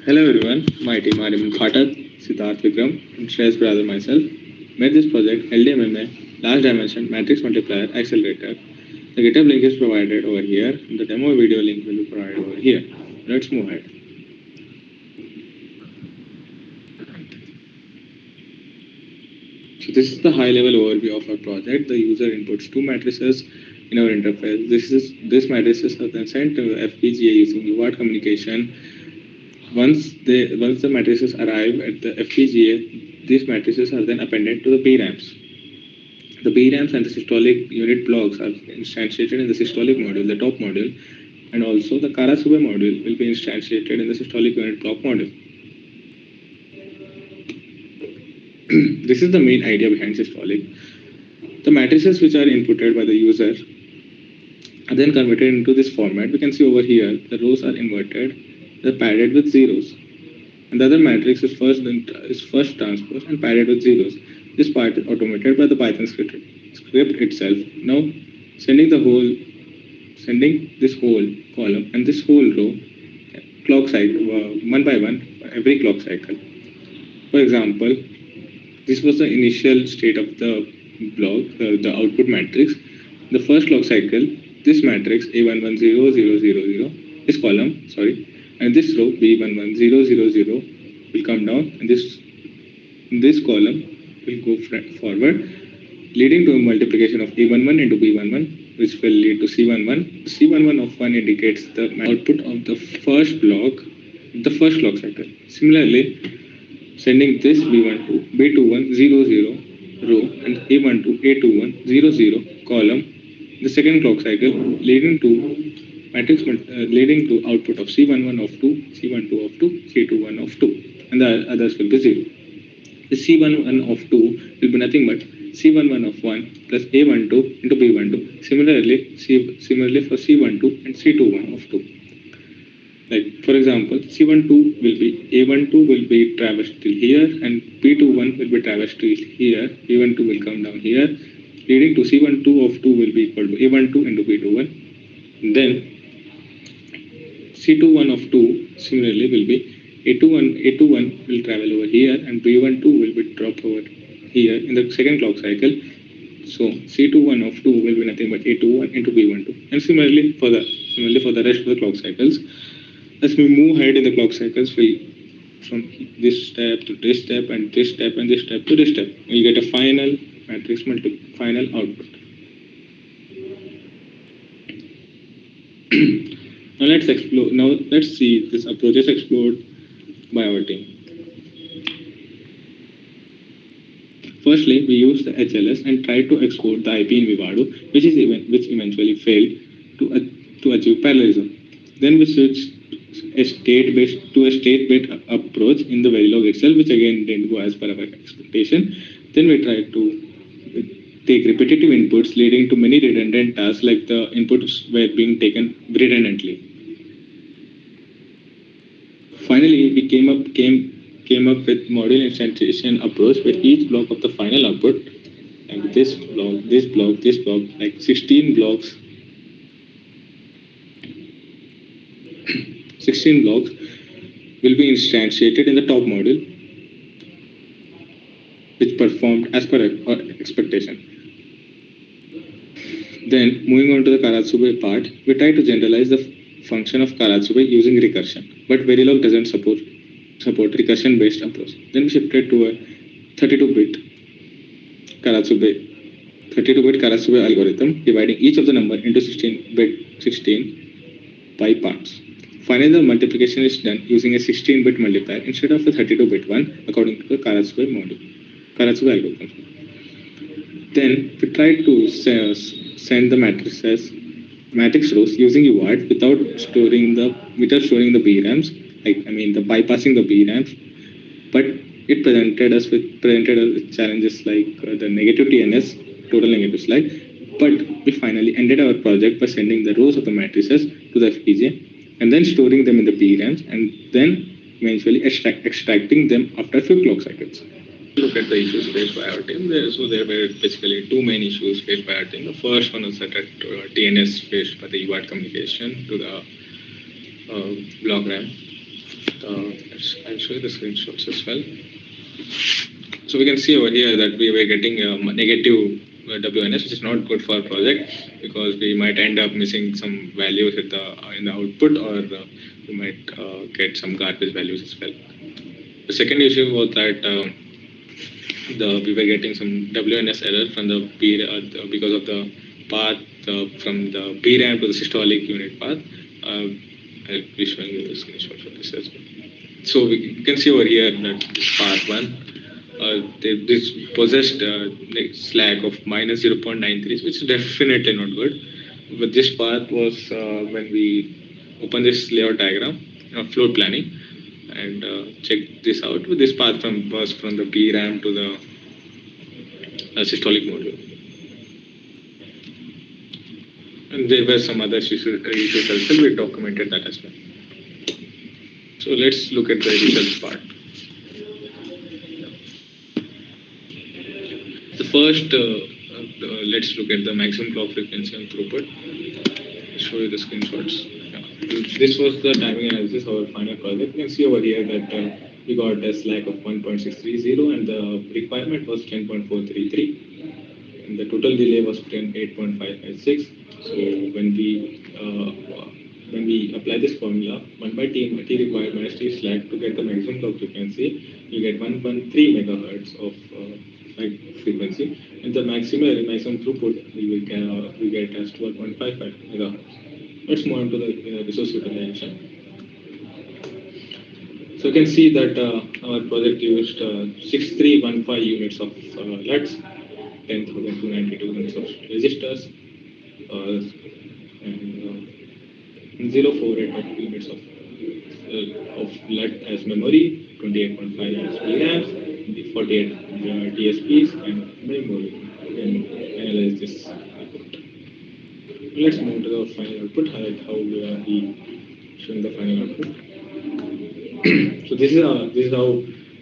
Hello everyone, my team are Iman Khatak, Siddharth Vikram, and Shreyas Brother myself made this project LDMMA, Large Dimension Matrix Multiplier Accelerator. The GitHub link is provided over here, and the demo video link will be provided over here. Let's move ahead. So this is the high-level overview of our project. The user inputs two matrices in our interface. These matrices are then sent to FPGA using UART communication. Once the matrices arrive at the FPGA, these matrices are then appended to the BRAMs. The BRAMs and the systolic unit blocks are instantiated in the systolic module, the top module, and also the Karasube module will be instantiated in the systolic unit block module. This is the main idea behind systolic. The matrices which are inputted by the user are then converted into this format. We can see over here the rows are inverted, they're padded with zeros, and the other matrix is first transposed and padded with zeros. This part is automated by the Python script itself. Now sending this whole column and this whole row clock cycle one by one every clock cycle. For example, this was the initial state of the block, the output matrix. The first clock cycle, this matrix A110000 this column, and this row B11000 will come down, and this column will go forward, leading to a multiplication of A11 into B11, which will lead to C11. C11 of 1 indicates the output of the first block, the first clock cycle. Similarly, sending this B2100 row and A12 A2100 column, the second clock cycle, leading to output of C11 of 2, C12 of 2, C21 of 2, and the others will be 0. The C11 of 2 will be nothing but C11 of 1 plus A12 into B12. Similarly for C12 and C21 of 2. Like for example, C12 will be A12 will be traversed till here, and B21 will be traversed till here. B12 will come down here, leading to C12 of 2 will be equal to A12 into B21. Then C21 of 2 similarly will be A21 will travel over here, and B12 will be dropped over here in the second clock cycle. So C21 of 2 will be nothing but A21 into B12, and similarly for the rest of the clock cycles. As we move ahead in the clock cycles, from this step to this step and this step and this step to this step, we get a final matrix final output. Now let's see this approach is explored by our team. Firstly, we used the HLS and tried to export the IP in Vivado, which eventually failed to achieve parallelism. Then we switched to a state-based approach in the Verilog itself, which again didn't go as per our expectation. Then we tried to take repetitive inputs, leading to many redundant tasks, like the inputs were being taken redundantly. Finally, we came up with module instantiation approach, where each block of the final output, like this block, like 16 blocks, 16 blocks will be instantiated in the top module, which performed as per our expectation. Then, moving on to the Karasube part, we try to generalize the function of Karasube using recursion, but Verilog doesn't support recursion-based approach. Then we shifted to a 32-bit Karasube algorithm, dividing each of the number into 16 by parts. Finally, the multiplication is done using a 16-bit multiplier instead of a 32-bit one, according to the Karasube algorithm. Then we tried to send the matrix rows using UART without storing the BRAMs, bypassing the BRAMs. But it presented us with challenges like the negative TNS, total negative slide. But we finally ended our project by sending the rows of the matrices to the FPGA and then storing them in the BRAMs, and then eventually extracting them after a few clock cycles. Look at the issues faced by our team. There were basically two main issues faced by our team. The first one was that TNS faced by the UART communication to the block RAM. I'll show you the screenshots as well. So we can see over here that we were getting a negative WNS, which is not good for our project because we might end up missing some values at in the output, or we might get some garbage values as well. The second issue was that we were getting some WNS error from because of the path from the PRAM to the systolic unit path. I'll be showing you the screenshot for this as well. So we can see over here that this path 1, this possessed slack of minus 0.93, which is definitely not good. But this path was when we open this layout diagram, floor planning, and check this out. With this path was from the PRAM to the systolic module. And there were some other issues as well. We documented that as well. So let's look at the results part. The first, let's look at the maximum clock frequency and throughput. I'll show you the screenshots. Yeah. This was the timing analysis of our final project. You can see over here that we got a slack of 1.630 and the requirement was 10.433. And the total delay was 8.556. So when we apply this formula, 1 by T required minus T slack to get the maximum clock frequency, you get 1.3 megahertz of frequency, and the maximum throughput we get as 12.55 megahertz. Let's move on to the resource utilization. So you can see that our project used 6315 units of LUTs, 10,292 units of registers, and 048 units of LUT as memory, 28.5 units VRAMs, 48 DSPs, and memory. And analyze this output. Let's move to the final output. How we are showing the final output. So this is how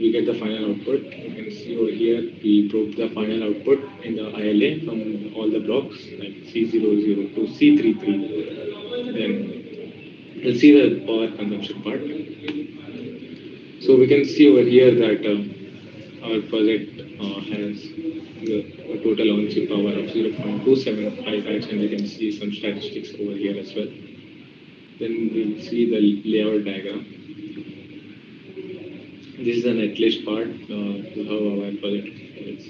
we get the final output. You can see over here we probe the final output in the ILA from all the blocks like C00 to C33. Then we'll see the power consumption part. So we can see over here that our project has a total on-chip power of 0.275x, and you can see some statistics over here as well. Then we'll see the layout diagram. This is the netlist part, how our project is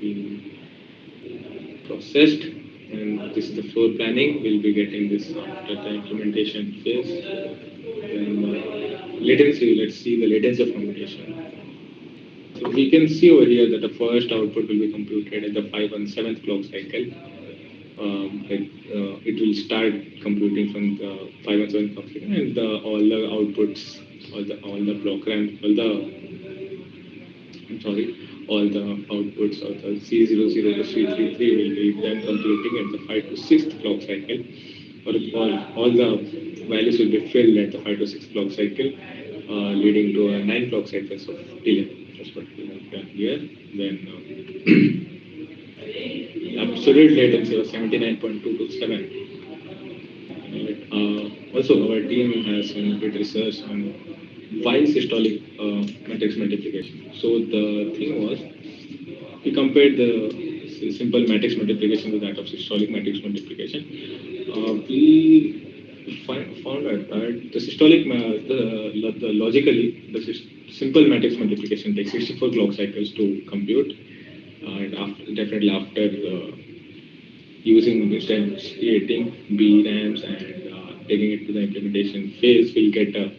being processed, and this is the floor planning. We'll be getting this after the implementation phase. Then latency, let's see the latency of computation. So we can see over here that the first output will be computed at the 517th clock cycle. It will start computing from the 517th clock cycle, and all the outputs, all the outputs of the C00 to C33 will be then computing at the 5 to 6th clock cycle. All the values will be filled at the 5 to 6th clock cycle, leading to 9 clock cycles of delay. That's what we have done here. Then absolute latency was 79.227. Also, our team has some good research on why systolic matrix multiplication. So the thing was, we compared the simple matrix multiplication with that of systolic matrix multiplication. We found out that the systolic, logically, the simple matrix multiplication takes 64 clock cycles to compute, and definitely after using instantiating BRAMs and taking it to the implementation phase, we'll get the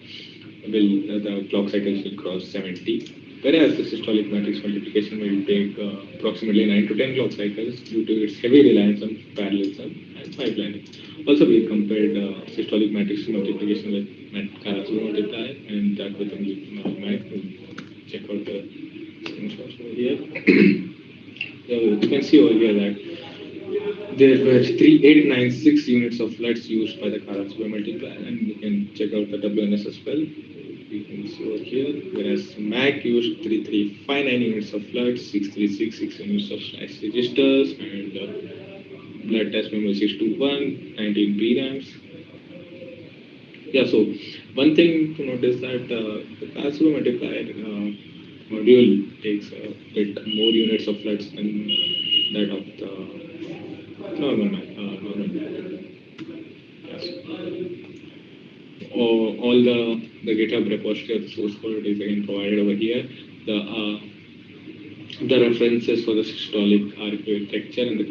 clock cycles will cross 70. Whereas the systolic matrix multiplication will take approximately 9 to 10 clock cycles due to its heavy reliance on parallelism and pipelining. Also, we compared systolic matrix multiplication with Karlsruhe multiplier and that with the MAC. Check out the screenshots over here. So you can see over here that there were 3896 units of LUTs used by the Karlsruhe multiplier, and you can check out the WNS as well. You can see over here, whereas MAC used 3359 units of LUTs, 6366 units of slice registers, and blood test memory 621, 19 PRAMs. Yeah, so one thing to notice that the classroom multiplier module takes a bit more units of floods than that of the normal method. Yes. All the GitHub repository of the source code is again provided over here. The references for the systolic architecture and the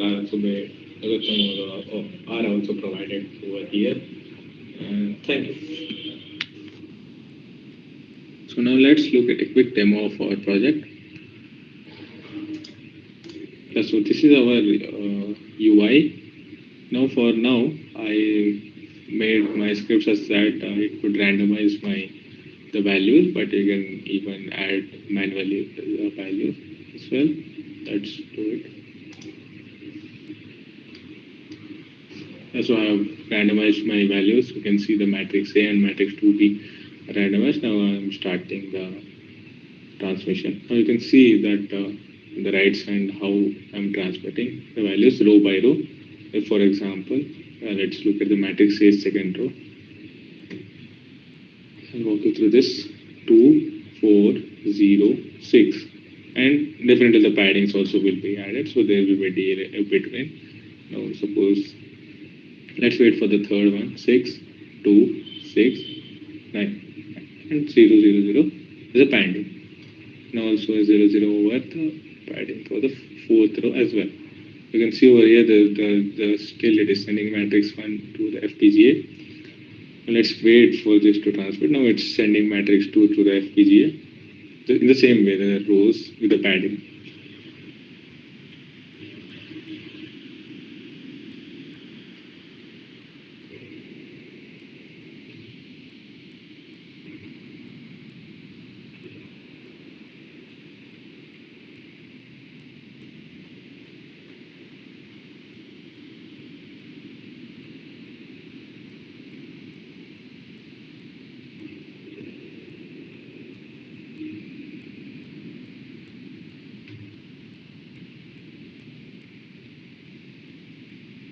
are also provided over here. Thank you. So now let's look at a quick demo of our project. Yeah, so this is our UI. Now, I made my script such that it could randomize the values, but you can even add manually the values as well. Let's do it. So I have randomized my values. You can see the matrix A and matrix 2B randomized. Now I'm starting the transmission. Now you can see that on the right side how I'm transmitting the values row by row. For example, let's look at the matrix A second row. I'll walk you through this 2, 4, 0, 6. And definitely the paddings also will be added, so there will be a delay between. Now suppose, let's wait for the third one, 6, 2, 6, 9, and 0, 0, 0 is a padding. Now also a 0, 0 over the padding for the fourth row as well. You can see over here the still it is sending matrix 1 to the FPGA. Let's wait for this to transmit. Now it's sending matrix 2 to the FPGA. In the same way, the rows with the padding.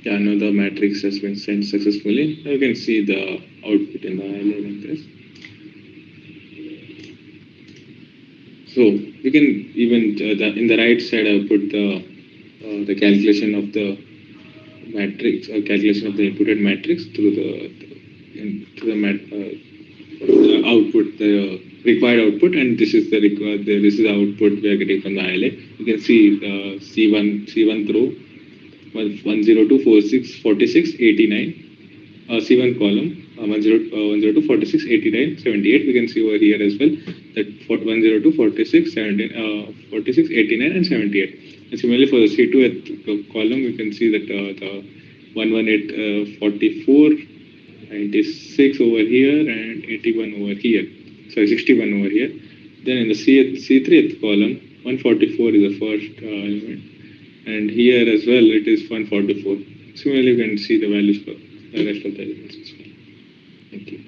Yeah, now the matrix has been sent successfully. Now you can see the output in the ILA like this. So you can even in the right side I put the calculation of the matrix or calculation of the inputted matrix through the output, the required output, and this is this is the output we are getting from the ILA. You can see C1 row 102 46 46 89. C1 column 102 46 89 78. We can see over here as well that 102 46 17 46 89 and 78. And similarly for the C2 column, we can see that the 118 44 96 over here and 81 over here. Sorry, 61 over here. Then in the C3 column, 144 is the first element. And here as well, it is 144. Similarly, you can see the values for the rest of the elements as well. Thank you.